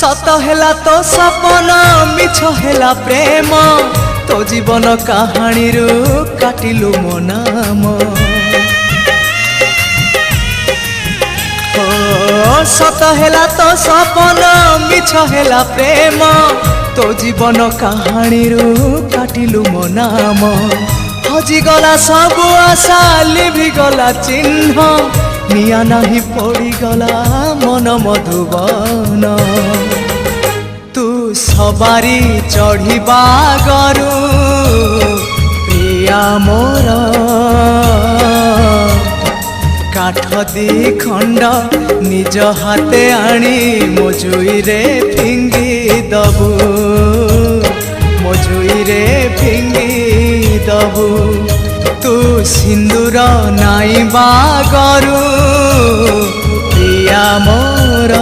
सत हेला तो सपन मिछ हेला प्रेम तो जीवन कहानी रू काटिलु मो नाम। सत हेला तो सपन मिछ हेला प्रेम तो जीवन कहानी रू काटिलु मो नाम। हजिगला सबु आशा लिभिगला चिन्ह निया नाही पड़ीगला मन मधुबन। तू सवारी चढ़िबा गरु प्रिया मोर काठ दी खंड निज हाथे आनी मोजुई रे फिंगी दबु मोजुई रे फिंगी दबु। तू सिंदूर नाई बागरु प्रिया मोर।